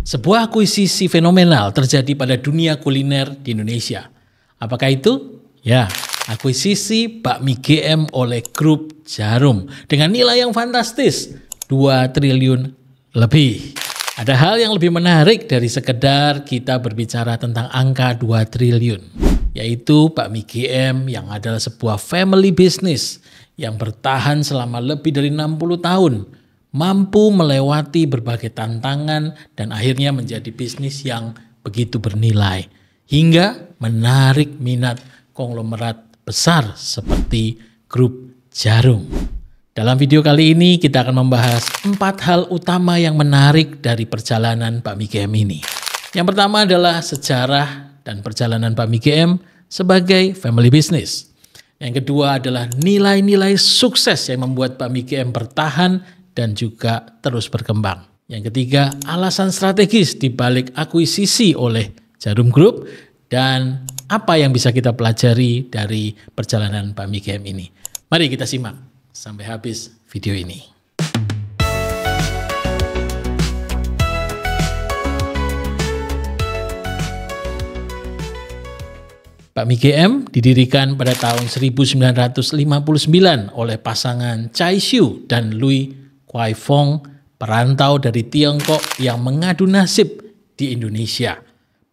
Sebuah akuisisi fenomenal terjadi pada dunia kuliner di Indonesia. Apakah itu? Ya, akuisisi bakmi GM oleh Grup Djarum dengan nilai yang fantastis, 2 triliun lebih. Ada hal yang lebih menarik dari sekedar kita berbicara tentang angka 2 triliun, yaitu bakmi GM yang adalah sebuah family business yang bertahan selama lebih dari 60 tahun. Mampu melewati berbagai tantangan dan akhirnya menjadi bisnis yang begitu bernilai hingga menarik minat konglomerat besar seperti Grup Djarum. Dalam video kali ini kita akan membahas 4 hal utama yang menarik dari perjalanan bakmi GM ini. Yang pertama adalah sejarah dan perjalanan bakmi GM sebagai family business. Yang kedua adalah nilai-nilai sukses yang membuat bakmi GM bertahan dan juga terus berkembang. Yang ketiga, alasan strategis di balik akuisisi oleh Djarum Group dan apa yang bisa kita pelajari dari perjalanan bakmi GM ini. Mari kita simak sampai habis video ini. Bakmi GM didirikan pada tahun 1959 oleh pasangan Chai Siu dan Lui Kwai Fong, perantau dari Tiongkok yang mengadu nasib di Indonesia.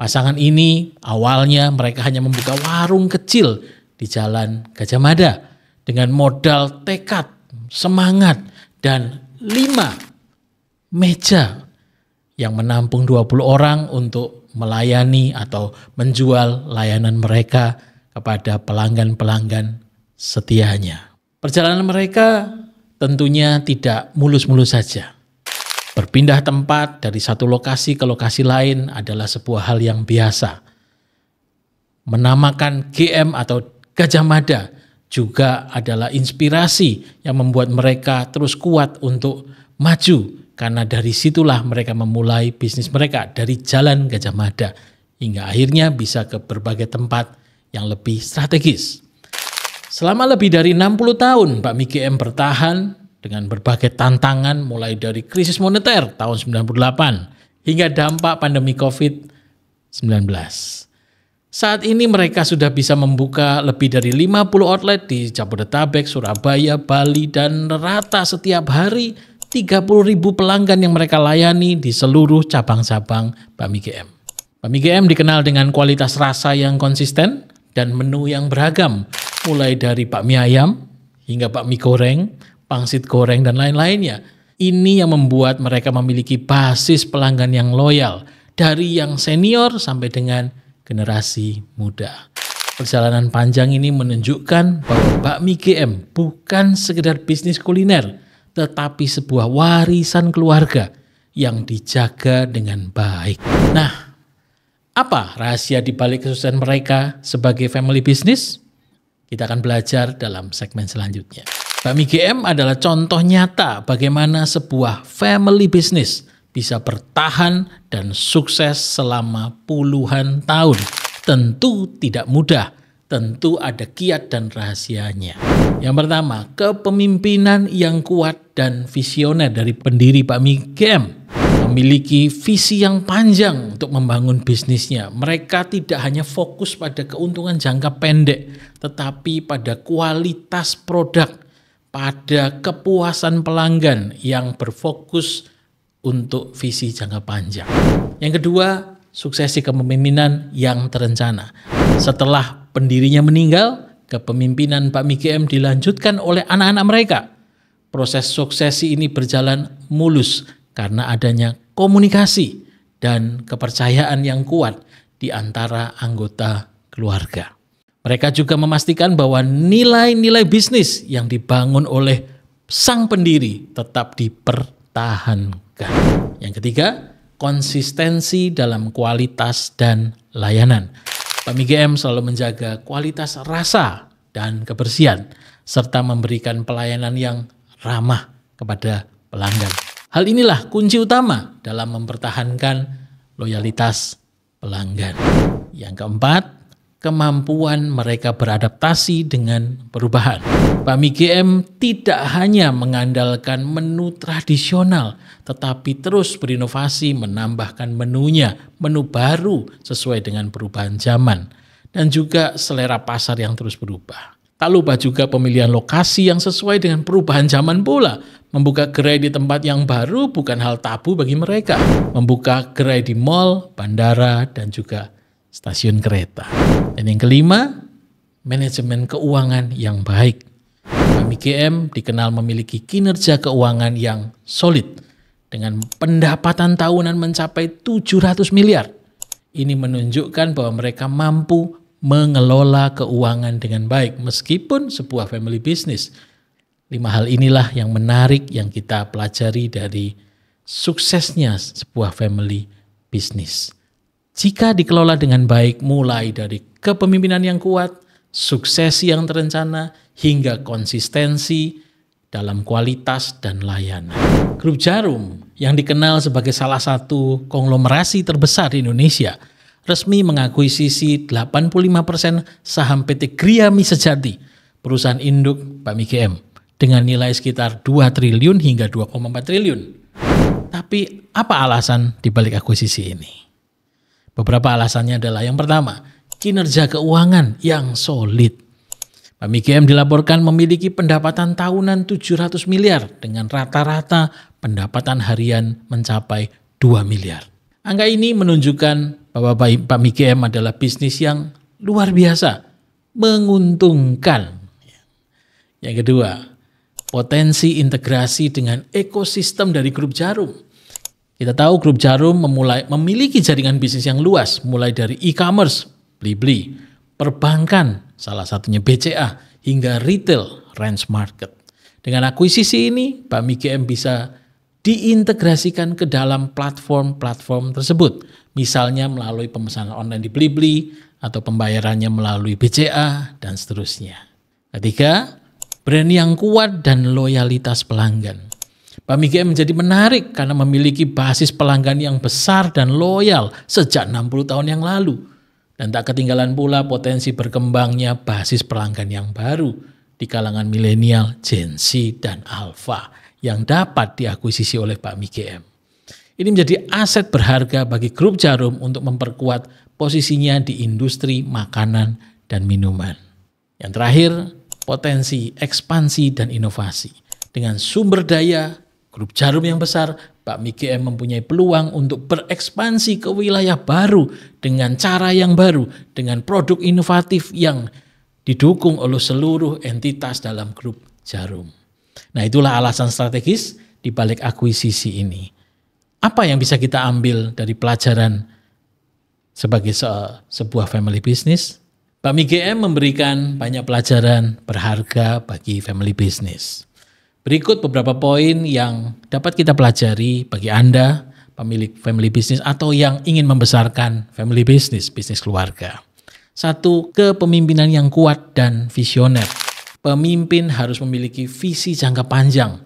Pasangan ini awalnya mereka hanya membuka warung kecil di Jalan Gajah Mada dengan modal tekad, semangat, dan 5 meja yang menampung 20 orang untuk melayani atau menjual layanan mereka kepada pelanggan-pelanggan setianya. Perjalanan mereka tentunya tidak mulus-mulus saja. Berpindah tempat dari satu lokasi ke lokasi lain adalah sebuah hal yang biasa. Menamakan GM atau Gajah Mada juga adalah inspirasi yang membuat mereka terus kuat untuk maju. Karena dari situlah mereka memulai bisnis mereka dari Jalan Gajah Mada. Hingga akhirnya bisa ke berbagai tempat yang lebih strategis. Selama lebih dari 60 tahun, bakmi GM bertahan dengan berbagai tantangan mulai dari krisis moneter tahun 98 hingga dampak pandemi COVID-19. Saat ini mereka sudah bisa membuka lebih dari 50 outlet di Jabodetabek, Surabaya, Bali, dan rata setiap hari 30.000 pelanggan yang mereka layani di seluruh cabang-cabang bakmi GM. Bakmi GM dikenal dengan kualitas rasa yang konsisten dan menu yang beragam, mulai dari bakmi ayam hingga bakmi goreng, pangsit goreng, dan lain-lainnya. Ini yang membuat mereka memiliki basis pelanggan yang loyal, dari yang senior sampai dengan generasi muda. Perjalanan panjang ini menunjukkan bahwa bakmi GM bukan sekedar bisnis kuliner, tetapi sebuah warisan keluarga yang dijaga dengan baik. Nah, apa rahasia di balik kesuksesan mereka sebagai family business? Kita akan belajar dalam segmen selanjutnya. Bakmi GM adalah contoh nyata bagaimana sebuah family business bisa bertahan dan sukses selama puluhan tahun. Tentu tidak mudah, tentu ada kiat dan rahasianya. Yang pertama, kepemimpinan yang kuat dan visioner dari pendiri bakmi GM. Memiliki visi yang panjang untuk membangun bisnisnya. Mereka tidak hanya fokus pada keuntungan jangka pendek, tetapi pada kualitas produk, pada kepuasan pelanggan yang berfokus untuk visi jangka panjang. Yang kedua, suksesi kepemimpinan yang terencana. Setelah pendirinya meninggal, kepemimpinan bakmi GM dilanjutkan oleh anak-anak mereka. Proses suksesi ini berjalan mulus karena adanya komunikasi dan kepercayaan yang kuat di antara anggota keluarga. Mereka juga memastikan bahwa nilai-nilai bisnis yang dibangun oleh sang pendiri tetap dipertahankan. Yang ketiga, konsistensi dalam kualitas dan layanan. Bakmi GM selalu menjaga kualitas rasa dan kebersihan, serta memberikan pelayanan yang ramah kepada pelanggan. Hal inilah kunci utama dalam mempertahankan loyalitas pelanggan. Yang keempat, kemampuan mereka beradaptasi dengan perubahan. Bakmi GM tidak hanya mengandalkan menu tradisional, tetapi terus berinovasi menambahkan menunya, menu baru sesuai dengan perubahan zaman, dan juga selera pasar yang terus berubah. Tak lupa juga pemilihan lokasi yang sesuai dengan perubahan zaman pula. Membuka gerai di tempat yang baru bukan hal tabu bagi mereka. Membuka gerai di mal, bandara, dan juga stasiun kereta. Dan yang kelima, manajemen keuangan yang baik. Bakmi GM dikenal memiliki kinerja keuangan yang solid dengan pendapatan tahunan mencapai 700 miliar. Ini menunjukkan bahwa mereka mampu mengelola keuangan dengan baik meskipun sebuah family business. 5 hal inilah yang menarik yang kita pelajari dari suksesnya sebuah family business. Jika dikelola dengan baik mulai dari kepemimpinan yang kuat, suksesi yang terencana, hingga konsistensi dalam kualitas dan layanan. Grup Djarum yang dikenal sebagai salah satu konglomerasi terbesar di Indonesia resmi mengakuisisi 85% saham PT Gria Mie Sejati, perusahaan induk Bakmi GM, dengan nilai sekitar 2 triliun hingga 2,4 triliun. Tapi apa alasan dibalik akuisisi ini? Beberapa alasannya adalah yang pertama, kinerja keuangan yang solid. Bakmi GM dilaporkan memiliki pendapatan tahunan 700 miliar dengan rata-rata pendapatan harian mencapai 2 miliar. Angka ini menunjukkan bahwa Bakmi GM adalah bisnis yang luar biasa, menguntungkan. Yang kedua, potensi integrasi dengan ekosistem dari Grup Djarum. Kita tahu Grup Djarum memiliki jaringan bisnis yang luas, mulai dari e-commerce, Blibli, perbankan, salah satunya BCA, hingga retail, Ranch Market. Dengan akuisisi ini, Bakmi GM bisa diintegrasikan ke dalam platform-platform tersebut. Misalnya melalui pemesanan online di Blibli, atau pembayarannya melalui BCA, dan seterusnya. Ketiga, brand yang kuat dan loyalitas pelanggan. Bakmi GM menjadi menarik karena memiliki basis pelanggan yang besar dan loyal sejak 60 tahun yang lalu. Dan tak ketinggalan pula potensi berkembangnya basis pelanggan yang baru di kalangan milenial, Gen Z, dan Alpha yang dapat diakuisisi oleh Bakmi GM. Ini menjadi aset berharga bagi Grup Djarum untuk memperkuat posisinya di industri makanan dan minuman. Yang terakhir, potensi ekspansi dan inovasi. Dengan sumber daya Grup Djarum yang besar, Bakmi GM mempunyai peluang untuk berekspansi ke wilayah baru dengan cara yang baru, dengan produk inovatif yang didukung oleh seluruh entitas dalam Grup Djarum. Nah, itulah alasan strategis di balik akuisisi ini. Apa yang bisa kita ambil dari pelajaran sebagai sebuah family business? Bakmi GM memberikan banyak pelajaran berharga bagi family business. Berikut beberapa poin yang dapat kita pelajari bagi Anda, pemilik family business atau yang ingin membesarkan family business, bisnis keluarga. 1, kepemimpinan yang kuat dan visioner. Pemimpin harus memiliki visi jangka panjang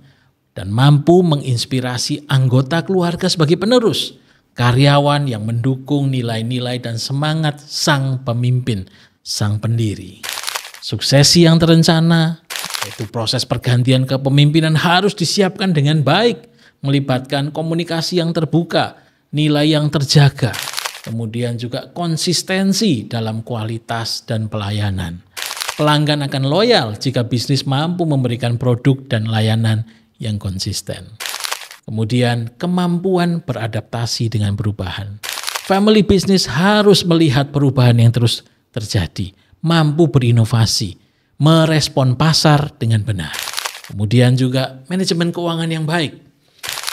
dan mampu menginspirasi anggota keluarga sebagai penerus. Karyawan yang mendukung nilai-nilai dan semangat sang pemimpin, sang pendiri. Suksesi yang terencana, yaitu proses pergantian kepemimpinan harus disiapkan dengan baik, melibatkan komunikasi yang terbuka, nilai yang terjaga, kemudian juga konsistensi dalam kualitas dan pelayanan. Pelanggan akan loyal jika bisnis mampu memberikan produk dan layanan yang konsisten. Kemudian kemampuan beradaptasi dengan perubahan. Family business harus melihat perubahan yang terus terjadi, mampu berinovasi, merespon pasar dengan benar. Kemudian juga manajemen keuangan yang baik.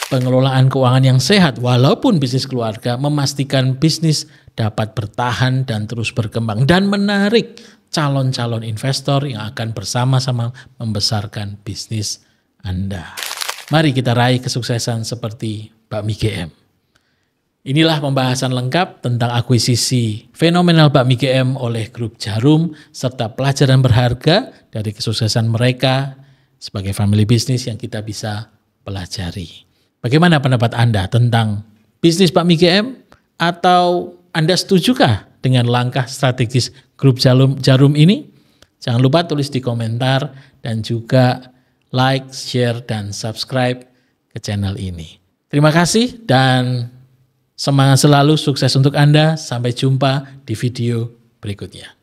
Pengelolaan keuangan yang sehat walaupun bisnis keluarga memastikan bisnis dapat bertahan dan terus berkembang dan menarik calon-calon investor yang akan bersama-sama membesarkan bisnis Anda. Mari kita raih kesuksesan seperti Bakmi GM. Inilah pembahasan lengkap tentang akuisisi fenomenal Bakmi GM oleh Grup Djarum serta pelajaran berharga dari kesuksesan mereka sebagai family business yang kita bisa pelajari. Bagaimana pendapat Anda tentang bisnis Bakmi GM? Atau Anda setujukah dengan langkah strategis grup Jarum ini? Jangan lupa tulis di komentar dan juga like, share, dan subscribe ke channel ini. Terima kasih dan semangat selalu, sukses untuk Anda. Sampai jumpa di video berikutnya.